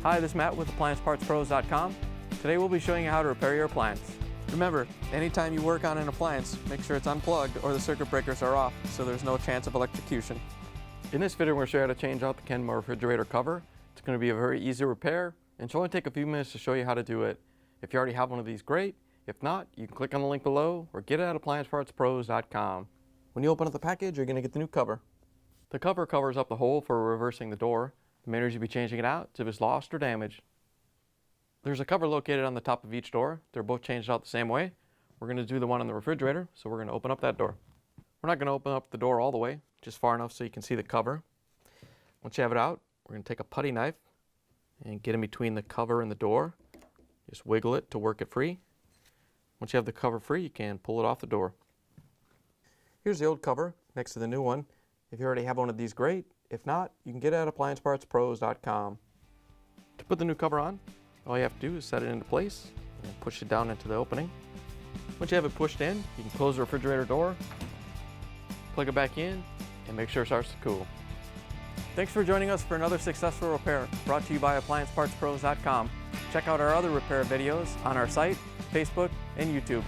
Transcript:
Hi, this is Matt with AppliancePartsPros.com. Today we'll be showing you how to repair your appliance. Remember, anytime you work on an appliance, make sure it's unplugged or the circuit breakers are off so there's no chance of electrocution. In this video, we're going to show you how to change out the Kelvinator refrigerator cover. It's going to be a very easy repair, and it's only take a few minutes to show you how to do it. If you already have one of these, great. If not, you can click on the link below or get it at AppliancePartsPros.com. When you open up the package, you're going to get the new cover. The cover covers up the hole for reversing the door. The main reason you'll be changing it out is if it's lost or damaged. There's a cover located on the top of each door. They're both changed out the same way. We're going to do the one on the refrigerator, so we're going to open up that door. We're not going to open up the door all the way, just far enough so you can see the cover. Once you have it out, we're going to take a putty knife and get in between the cover and the door. Just wiggle it to work it free. Once you have the cover free, you can pull it off the door. Here's the old cover next to the new one. If you already have one of these, great. If not, you can get it at AppliancePartsPros.com. To put the new cover on, all you have to do is set it into place and push it down into the opening. Once you have it pushed in, you can close the refrigerator door, plug it back in, and make sure it starts to cool. Thanks for joining us for another successful repair brought to you by AppliancePartsPros.com. Check out our other repair videos on our site, Facebook, and YouTube.